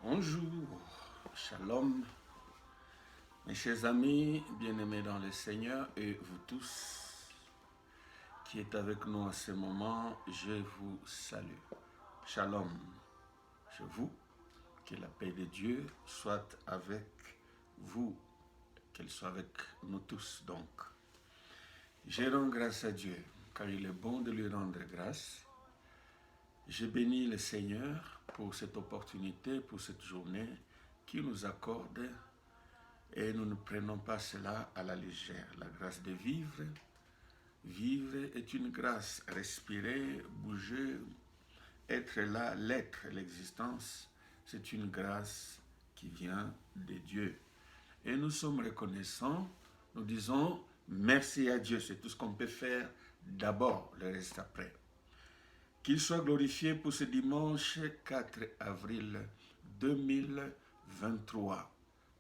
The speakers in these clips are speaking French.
Bonjour, shalom, mes chers amis, bien-aimés dans le Seigneur et vous tous qui êtes avec nous en ce moment, je vous salue. Shalom, je vous, que la paix de Dieu soit avec vous, qu'elle soit avec nous tous donc. Je rends grâce à Dieu, car il est bon de lui rendre grâce. Je bénis le Seigneur pour cette opportunité, pour cette journée qu'il nous accorde et nous ne prenons pas cela à la légère. La grâce de vivre, vivre est une grâce. Respirer, bouger, être là, l'être, l'existence, c'est une grâce qui vient de Dieu. Et nous sommes reconnaissants, nous disons merci à Dieu, c'est tout ce qu'on peut faire d'abord, le reste après. Qu'il soit glorifié pour ce dimanche 4 avril 2023.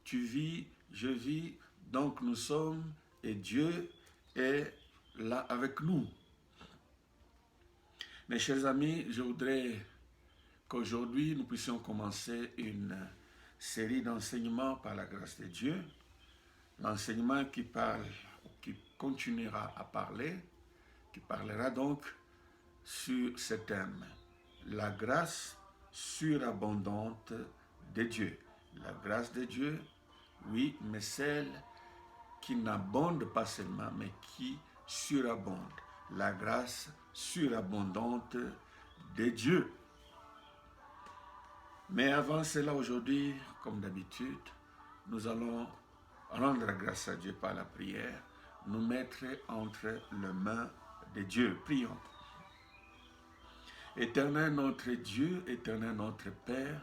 Tu vis, je vis, donc nous sommes et Dieu est là avec nous. Mes chers amis, je voudrais qu'aujourd'hui nous puissions commencer une série d'enseignements par la grâce de Dieu. L'enseignement qui parle, qui continuera à parler, qui parlera donc sur ce thème, la grâce surabondante de Dieu. La grâce de Dieu, oui, mais celle qui n'abonde pas seulement, mais qui surabonde. La grâce surabondante de Dieu. Mais avant cela, aujourd'hui, comme d'habitude, nous allons rendre grâce à Dieu par la prière, nous mettre entre les mains de Dieu. Prions. Éternel notre Dieu, éternel notre Père,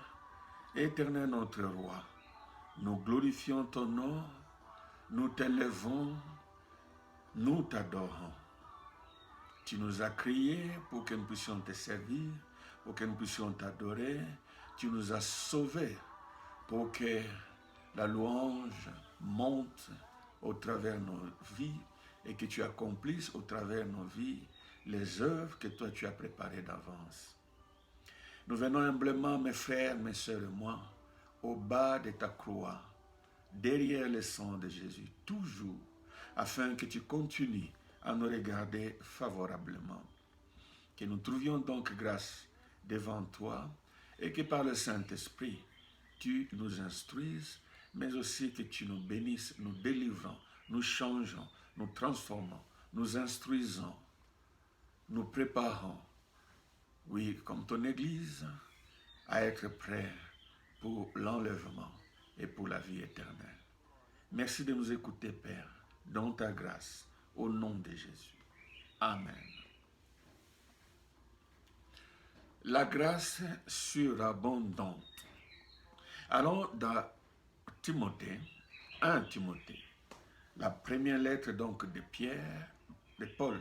éternel notre Roi, nous glorifions ton nom, nous t'élevons, nous t'adorons. Tu nous as créés pour que nous puissions te servir, pour que nous puissions t'adorer. Tu nous as sauvés pour que la louange monte au travers de nos vies et que tu accomplisses au travers de nos vies les œuvres que toi tu as préparées d'avance. Nous venons humblement, mes frères, mes sœurs et moi, au bas de ta croix, derrière le sang de Jésus, toujours, afin que tu continues à nous regarder favorablement. Que nous trouvions donc grâce devant toi et que par le Saint-Esprit, tu nous instruises, mais aussi que tu nous bénisses, nous délivrons, nous changeons, nous transformons, nous instruisons, nous préparons, oui, comme ton Église, à être prêt pour l'enlèvement et pour la vie éternelle. Merci de nous écouter, Père, dans ta grâce, au nom de Jésus. Amen. La grâce surabondante. Allons dans Timothée, 1 Timothée, la première lettre donc de Pierre, de Paul,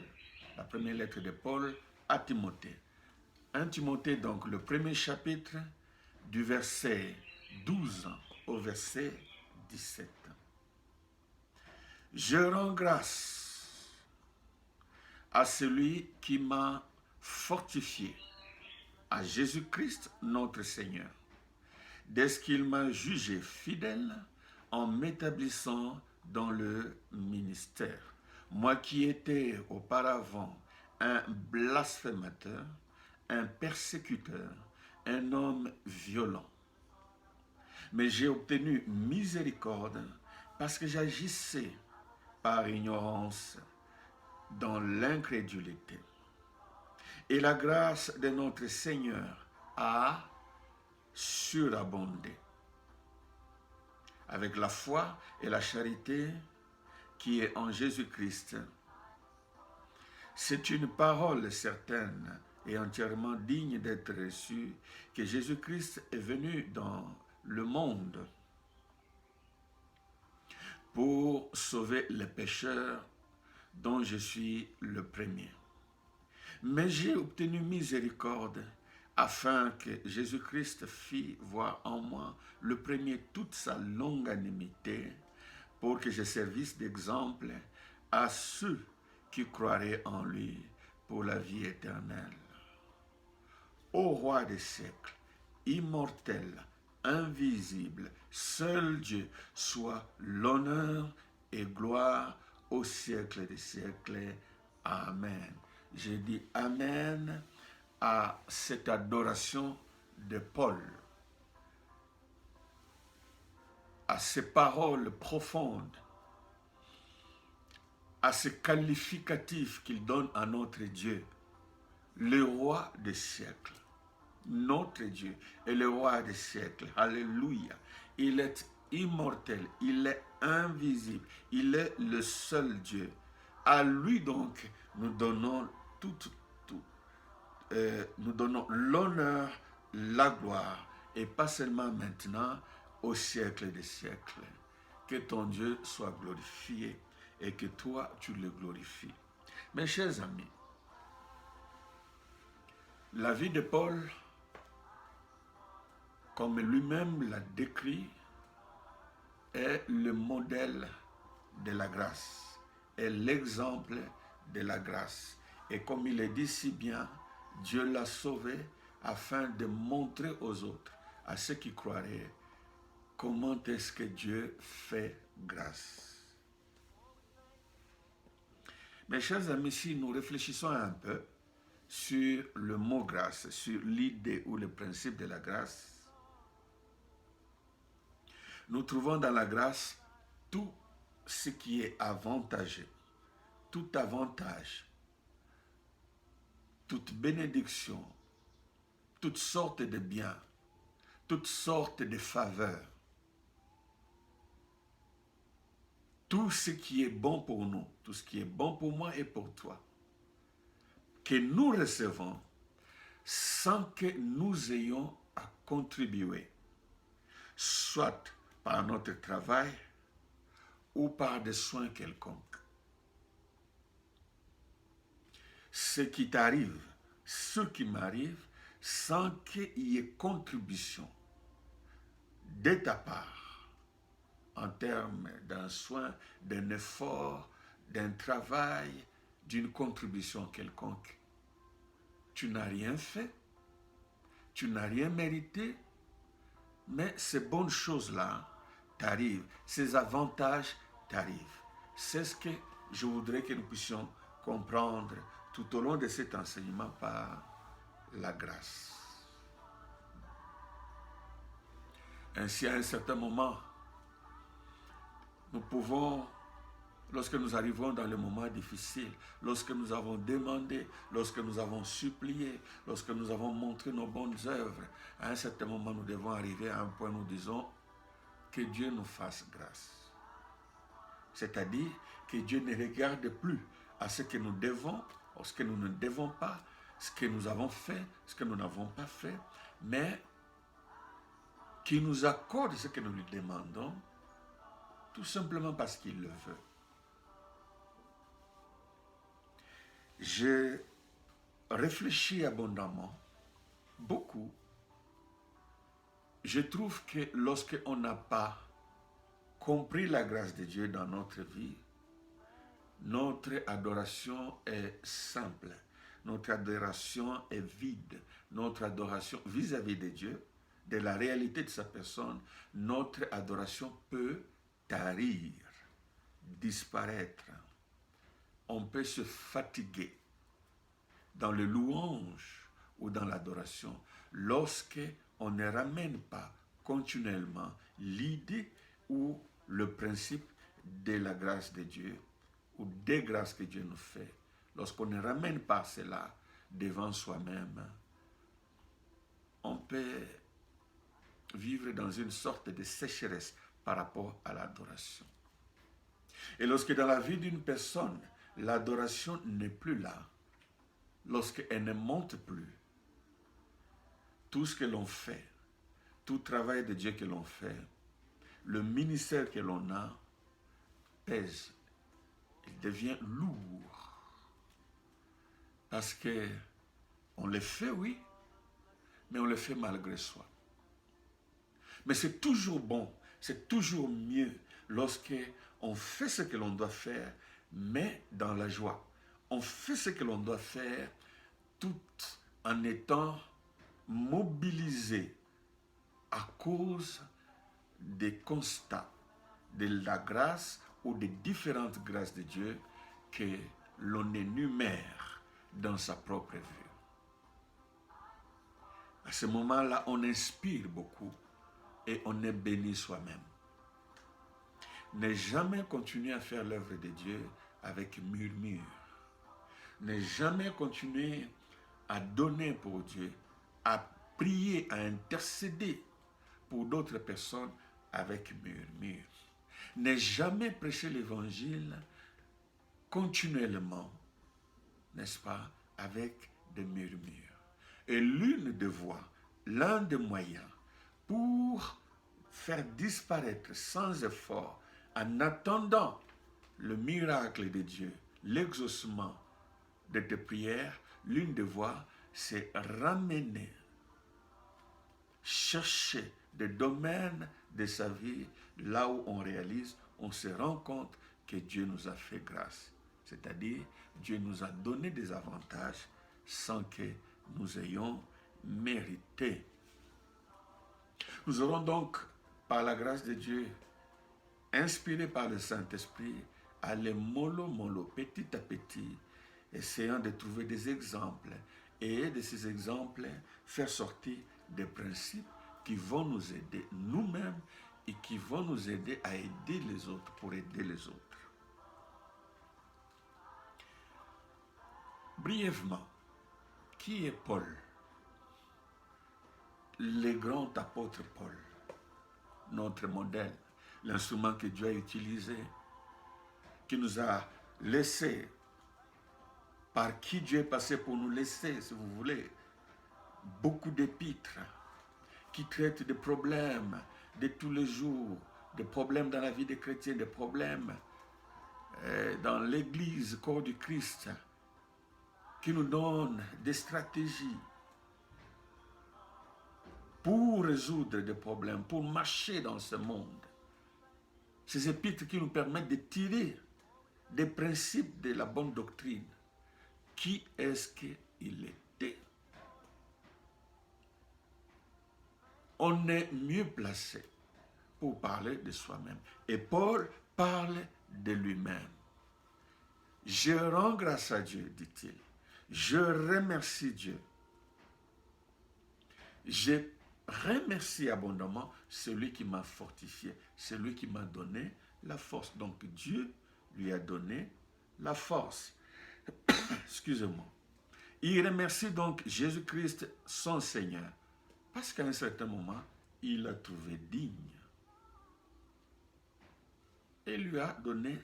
la première lettre de Paul à Timothée. 1 Timothée, donc le premier chapitre, du verset 12 au verset 17. Je rends grâce à celui qui m'a fortifié, à Jésus-Christ notre Seigneur, dès qu'il m'a jugé fidèle en m'établissant dans le ministère. Moi qui étais auparavant un blasphémateur, un persécuteur, un homme violent. Mais j'ai obtenu miséricorde parce que j'agissais par ignorance dans l'incrédulité. Et la grâce de notre Seigneur a surabondé avec la foi et la charité qui est en Jésus-Christ. C'est une parole certaine et entièrement digne d'être reçue que Jésus-Christ est venu dans le monde pour sauver les pécheurs dont je suis le premier. Mais j'ai obtenu miséricorde afin que Jésus-Christ fît voir en moi le premier toute sa longanimité pour que je servisse d'exemple à ceux qui croiraient en lui pour la vie éternelle. Ô roi des siècles, immortel, invisible, seul Dieu, soit l'honneur et gloire au siècle des siècles. Amen. Je dis Amen à cette adoration de Paul, à ces paroles profondes, à ces qualificatifs qu'il donne à notre Dieu, le roi des siècles. Notre Dieu est le roi des siècles. Alléluia. Il est immortel, il est invisible, il est le seul Dieu. À lui donc, nous donnons nous donnons l'honneur, la gloire, et pas seulement maintenant, au siècle des siècles. Que ton Dieu soit glorifié et que toi, tu le glorifies. Mes chers amis, la vie de Paul, comme lui-même l'a décrit, est le modèle de la grâce, est l'exemple de la grâce. Et comme il est dit si bien, Dieu l'a sauvé afin de montrer aux autres, à ceux qui croiraient, comment est-ce que Dieu fait grâce. Mes chers amis, si nous réfléchissons un peu sur le mot grâce, sur l'idée ou le principe de la grâce, nous trouvons dans la grâce tout ce qui est avantageux, tout avantage, toute bénédiction, toutes sortes de biens, toutes sortes de faveurs. Tout ce qui est bon pour nous, tout ce qui est bon pour moi et pour toi, que nous recevons sans que nous ayons à contribuer, soit par notre travail ou par des soins quelconques. Ce qui t'arrive, ce qui m'arrive, sans qu'il y ait contribution de ta part, en termes d'un soin, d'un effort, d'un travail, d'une contribution quelconque. Tu n'as rien fait, tu n'as rien mérité, mais ces bonnes choses-là t'arrivent, ces avantages t'arrivent. C'est ce que je voudrais que nous puissions comprendre tout au long de cet enseignement par la grâce. Ainsi, à un certain moment, nous pouvons, lorsque nous arrivons dans les moments difficiles, lorsque nous avons demandé, lorsque nous avons supplié, lorsque nous avons montré nos bonnes œuvres, à un certain moment, nous devons arriver à un point où nous disons que Dieu nous fasse grâce. C'est-à-dire que Dieu ne regarde plus à ce que nous devons, ou ce que nous ne devons pas, ce que nous avons fait, ce que nous n'avons pas fait, mais qu'il nous accorde ce que nous lui demandons, tout simplement parce qu'il le veut. J'ai réfléchi abondamment, beaucoup. Je trouve que lorsqu'on n'a pas compris la grâce de Dieu dans notre vie, notre adoration est simple, notre adoration est vide, notre adoration vis-à-vis de Dieu, de la réalité de sa personne, notre adoration peut tarir, disparaître. On peut se fatiguer dans le louange ou dans l'adoration lorsque on ne ramène pas continuellement l'idée ou le principe de la grâce de Dieu ou des grâces que Dieu nous fait. Lorsqu'on ne ramène pas cela devant soi-même, on peut vivre dans une sorte de sécheresse par rapport à l'adoration. Et lorsque dans la vie d'une personne, l'adoration n'est plus là, lorsqu'elle ne monte plus, tout ce que l'on fait, tout travail de Dieu que l'on fait, le ministère que l'on a, pèse, il devient lourd. Parce que on le fait, oui, mais on le fait malgré soi. Mais c'est toujours bon, c'est toujours mieux lorsque on fait ce que l'on doit faire, mais dans la joie. On fait ce que l'on doit faire tout en étant mobilisé à cause des constats de la grâce ou des différentes grâces de Dieu que l'on énumère dans sa propre vie. À ce moment-là, on inspire beaucoup et on est béni soi-même. Ne jamais continuer à faire l'œuvre de Dieu avec murmure. Ne jamais continuer à donner pour Dieu, à prier, à intercéder pour d'autres personnes avec murmure. Ne jamais prêcher l'évangile continuellement, n'est-ce pas, avec des murmures. Et l'une des voies, l'un des moyens pour faire disparaître sans effort, en attendant le miracle de Dieu, l'exaucement de tes prières, l'une des voies, c'est ramener, chercher des domaines de sa vie là où on réalise, on se rend compte que Dieu nous a fait grâce. C'est-à-dire, Dieu nous a donné des avantages sans que nous ayons mérité. Nous aurons donc, par la grâce de Dieu, inspirés par le Saint-Esprit, aller mollo, petit à petit, essayant de trouver des exemples et de ces exemples, faire sortir des principes qui vont nous aider nous-mêmes et qui vont nous aider à aider les autres pour aider les autres. Brièvement, qui est Paul? Le grand apôtre Paul, notre modèle, l'instrument que Dieu a utilisé, qui nous a laissé, par qui Dieu est passé pour nous laisser, si vous voulez, beaucoup d'épîtres qui traitent des problèmes de tous les jours, des problèmes dans la vie des chrétiens, des problèmes dans l'Église, corps du Christ, qui nous donnent des stratégies pour résoudre des problèmes, pour marcher dans ce monde. Ces épîtres qui nous permettent de tirer des principes de la bonne doctrine. Qui est-ce qu'il était? On est mieux placé pour parler de soi-même. Et Paul parle de lui-même. Je rends grâce à Dieu, dit-il. Je remercie Dieu. Je remercie abondamment celui qui m'a fortifié, celui qui m'a donné la force. Donc Dieu lui a donné la force. Excusez-moi. Il remercie donc Jésus-Christ, son Seigneur, parce qu'à un certain moment, il l'a trouvé digne. Et lui a donné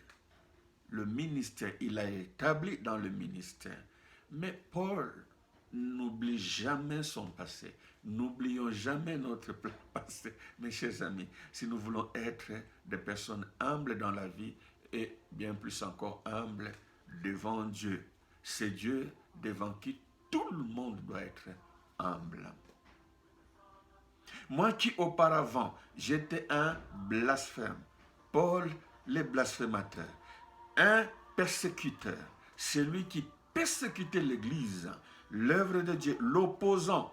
le ministère. Il l'a établi dans le ministère. Mais Paul n'oublie jamais son passé. N'oublions jamais notre passé, mes chers amis, si nous voulons être des personnes humbles dans la vie et bien plus encore humbles devant Dieu. C'est Dieu devant qui tout le monde doit être humble. Moi qui auparavant, j'étais un blasphème, Paul le blasphémateur, un persécuteur, celui qui persécutait l'Église, l'œuvre de Dieu, l'opposant,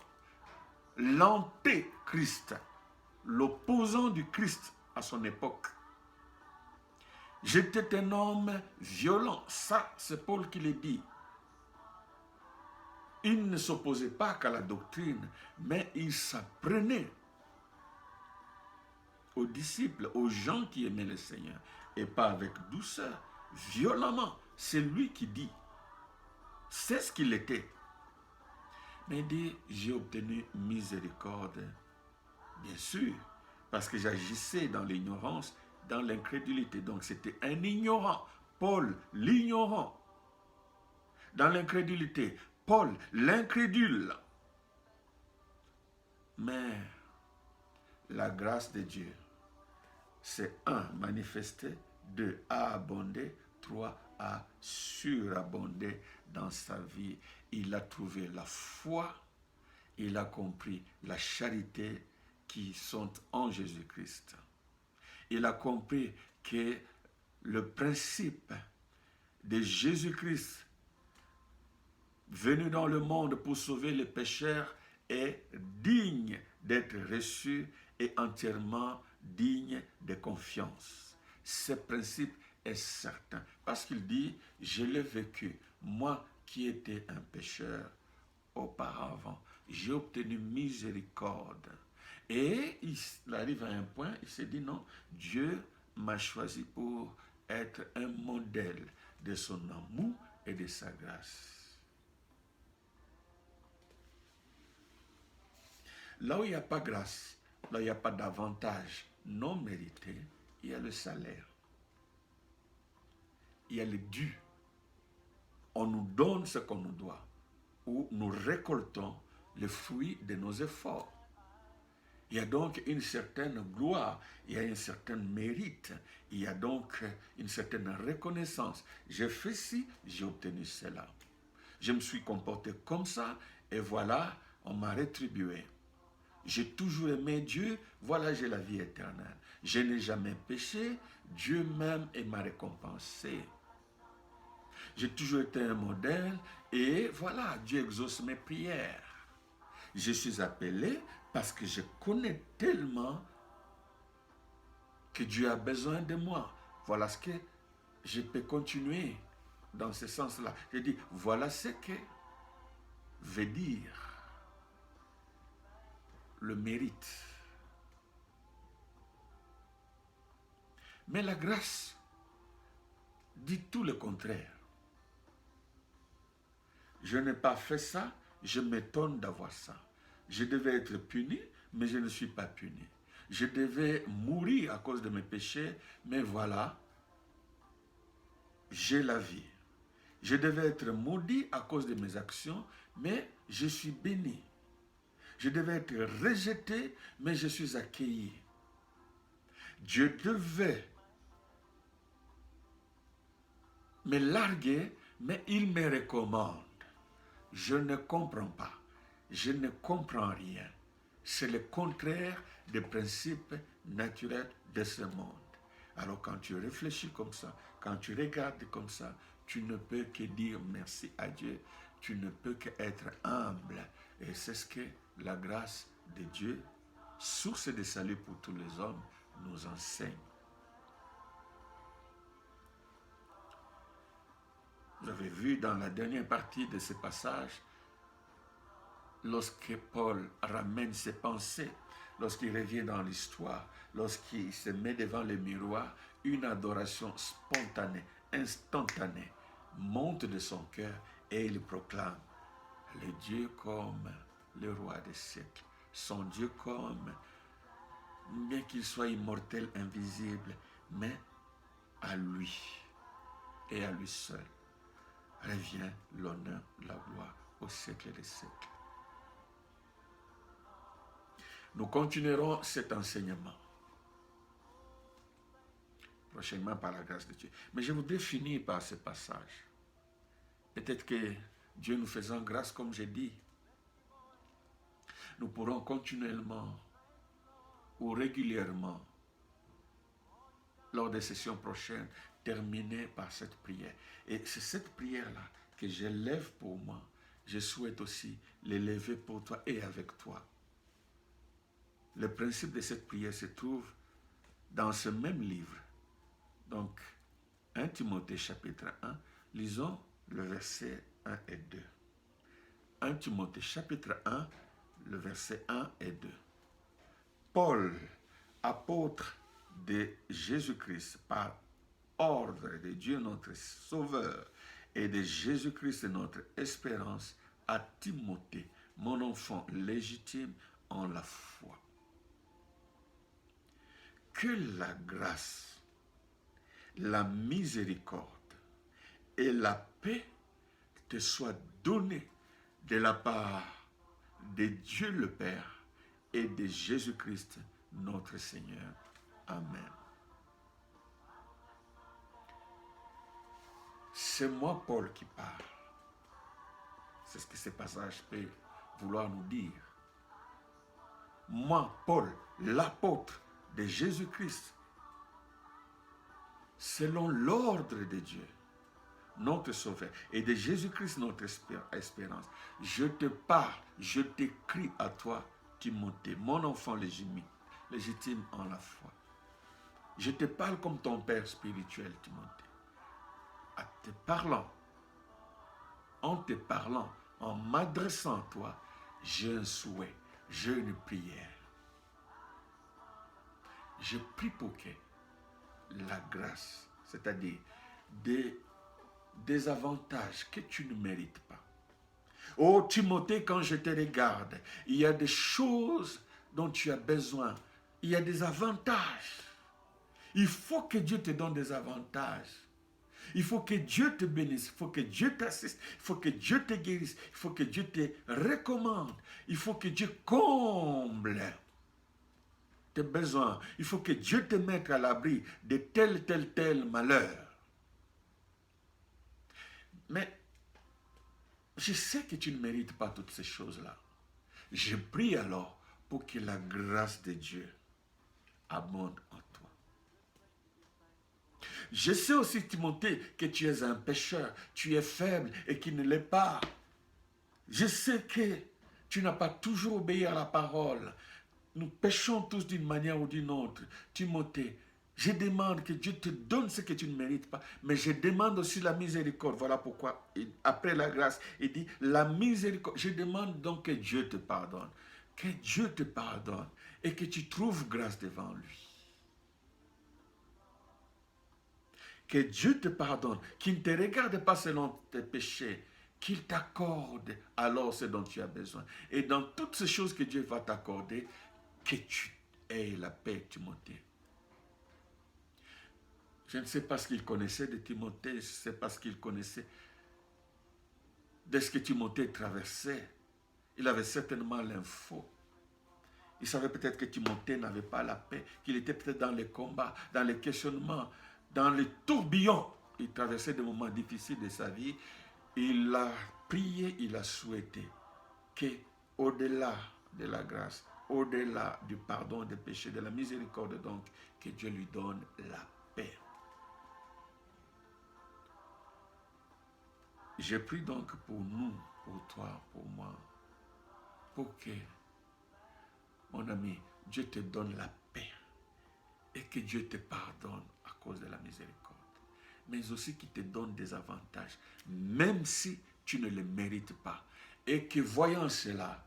l'antéchrist, l'opposant du Christ à son époque. J'étais un homme violent, ça c'est Paul qui le dit. Il ne s'opposait pas qu'à la doctrine, mais il s'apprenait aux disciples, aux gens qui aimaient le Seigneur, et pas avec douceur, violemment. C'est lui qui dit. C'est ce qu'il était. Mais il dit, j'ai obtenu miséricorde, bien sûr, parce que j'agissais dans l'ignorance, dans l'incrédulité. Donc c'était un ignorant. Paul, l'ignorant. Dans l'incrédulité. Paul, l'incrédule. Mais la grâce de Dieu, c'est 1, manifester, 2, à abonder, 3, à surabonder dans sa vie. Il a trouvé la foi, il a compris la charité qui sont en Jésus-Christ. Il a compris que le principe de Jésus-Christ venu dans le monde pour sauver les pécheurs est digne d'être reçu et entièrement digne de confiance. Ce principe est certain parce qu'il dit, je l'ai vécu, moi qui étais un pécheur auparavant, j'ai obtenu miséricorde. Et il arrive à un point, il s'est dit non, Dieu m'a choisi pour être un modèle de son amour et de sa grâce. Là où il n'y a pas grâce, là où il n'y a pas d'avantage non mérité, il y a le salaire. Il y a le dû. On nous donne ce qu'on nous doit, ou nous récoltons le fruit de nos efforts. Il y a donc une certaine gloire, il y a un certain mérite, il y a donc une certaine reconnaissance. J'ai fait ci, j'ai obtenu cela. Je me suis comporté comme ça, et voilà, on m'a rétribué. J'ai toujours aimé Dieu, voilà, j'ai la vie éternelle. Je n'ai jamais péché, Dieu même m'a récompensé. J'ai toujours été un modèle, et voilà, Dieu exauce mes prières. Je suis appelé parce que je connais tellement que Dieu a besoin de moi. Voilà ce que je peux continuer dans ce sens-là. Je dis, voilà ce que veut dire le mérite. Mais la grâce dit tout le contraire. Je n'ai pas fait ça, je m'étonne d'avoir ça. Je devais être puni, mais je ne suis pas puni. Je devais mourir à cause de mes péchés, mais voilà, j'ai la vie. Je devais être maudit à cause de mes actions, mais je suis béni. Je devais être rejeté, mais je suis accueilli. Dieu devait me larguer, mais il me recommande. Je ne comprends pas. Je ne comprends rien. C'est le contraire des principes naturels de ce monde. Alors quand tu réfléchis comme ça, quand tu regardes comme ça, tu ne peux que dire merci à Dieu. Tu ne peux qu'être humble. Et c'est ce que la grâce de Dieu, source de salut pour tous les hommes, nous enseigne. Vous avez vu dans la dernière partie de ce passage, lorsque Paul ramène ses pensées, lorsqu'il revient dans l'histoire, lorsqu'il se met devant le miroir, une adoration spontanée, instantanée, monte de son cœur et il proclame le Dieu comme le roi des siècles, son Dieu comme, bien qu'il soit immortel, invisible, mais à lui et à lui seul revient l'honneur, la gloire au siècle des siècles. Nous continuerons cet enseignement prochainement par la grâce de Dieu. Mais je voudrais finir par ce passage. Peut-être que Dieu nous faisant grâce, comme j'ai dit, nous pourrons continuellement ou régulièrement, lors des sessions prochaines, terminer par cette prière. Et c'est cette prière-là que je lève pour moi. Je souhaite aussi l'élever pour toi et avec toi. Le principe de cette prière se trouve dans ce même livre. Donc, 1 Timothée chapitre 1, lisons le verset 1 et 2. 1 Timothée chapitre 1, le verset 1 et 2. Paul, apôtre de Jésus-Christ, par ordre de Dieu notre Sauveur et de Jésus-Christ notre espérance, à Timothée, mon enfant légitime en la foi. Que la grâce, la miséricorde et la paix te soient données de la part de Dieu le Père et de Jésus-Christ notre Seigneur. Amen. C'est moi, Paul, qui parle. C'est ce que ce passage peut vouloir nous dire. Moi, Paul, l'apôtre de Jésus-Christ, selon l'ordre de Dieu, notre Sauveur, et de Jésus-Christ, notre espérance, je te parle, je t'écris à toi, Timothée, mon enfant légitime en la foi. Je te parle comme ton père spirituel, Timothée. En te parlant, en m'adressant à toi, j'ai un souhait, j'ai une prière. Je prie pour que la grâce, c'est-à-dire des avantages que tu ne mérites pas. Oh Timothée, quand je te regarde, il y a des choses dont tu as besoin. Il y a des avantages. Il faut que Dieu te donne des avantages. Il faut que Dieu te bénisse, il faut que Dieu t'assiste, il faut que Dieu te guérisse, il faut que Dieu te recommande, il faut que Dieu comble tes besoins. Il faut que Dieu te mette à l'abri de tel malheur. Mais je sais que tu ne mérites pas toutes ces choses-là. Je prie alors pour que la grâce de Dieu abonde en toi. Je sais aussi, Timothée, que tu es un pécheur, tu es faible et qu'il ne l'est pas. Je sais que tu n'as pas toujours obéi à la parole. Nous péchons tous d'une manière ou d'une autre. Timothée, je demande que Dieu te donne ce que tu ne mérites pas, mais je demande aussi la miséricorde. Voilà pourquoi, après la grâce, il dit la miséricorde. Je demande donc que Dieu te pardonne. Que Dieu te pardonne et que tu trouves grâce devant lui. Que Dieu te pardonne, qu'il ne te regarde pas selon tes péchés, qu'il t'accorde alors ce dont tu as besoin. Et dans toutes ces choses que Dieu va t'accorder, que tu aies la paix, Timothée. Je ne sais pas ce qu'il connaissait de Timothée, je ne sais pas ce qu'il connaissait de ce que Timothée traversait. Il avait certainement l'info. Il savait peut-être que Timothée n'avait pas la paix, qu'il était peut-être dans les combats, dans les questionnements, dans les tourbillons. Il traversait des moments difficiles de sa vie. Il a prié, il a souhaité que, au-delà de la grâce, au-delà du pardon des péchés, de la miséricorde, donc, que Dieu lui donne la paix. Je prie donc pour nous, pour toi, pour moi, pour que, mon ami, Dieu te donne la paix et que Dieu te pardonne à cause de la miséricorde, mais aussi qu'il te donne des avantages, même si tu ne les mérites pas, et que voyant cela,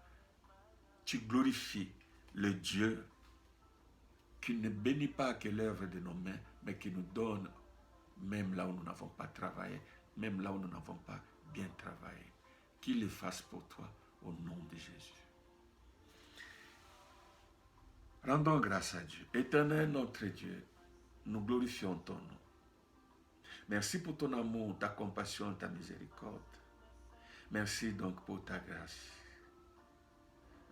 tu glorifies le Dieu qui ne bénit pas que l'œuvre de nos mains, mais qui nous donne même là où nous n'avons pas travaillé, même là où nous n'avons pas bien travaillé. Qu'il le fasse pour toi au nom de Jésus. Rendons grâce à Dieu. Éternel notre Dieu, nous glorifions ton nom. Merci pour ton amour, ta compassion, ta miséricorde. Merci donc pour ta grâce.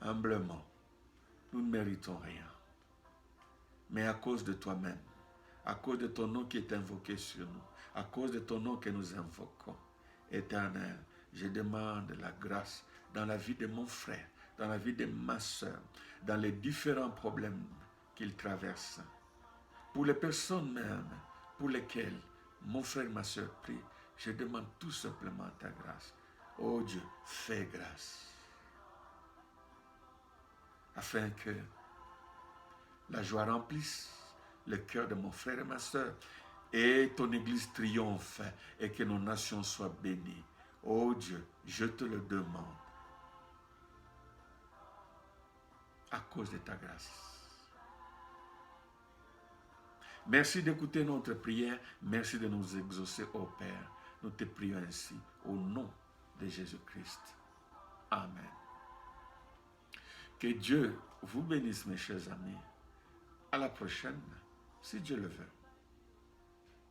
Humblement, nous ne méritons rien. Mais à cause de toi-même, à cause de ton nom qui est invoqué sur nous, à cause de ton nom que nous invoquons, Éternel, je demande la grâce dans la vie de mon frère, dans la vie de ma soeur, dans les différents problèmes qu'ils traversent. Pour les personnes même pour lesquelles mon frère et ma soeur prient, je demande tout simplement ta grâce. Oh Dieu, fais grâce. Afin que la joie remplisse le cœur de mon frère et ma soeur et ton Église triomphe et que nos nations soient bénies. Oh Dieu, je te le demande à cause de ta grâce. Merci d'écouter notre prière. Merci de nous exaucer, ô Père. Nous te prions ainsi au nom de Jésus-Christ. Amen. Que Dieu vous bénisse, mes chers amis. À la prochaine, si Dieu le veut.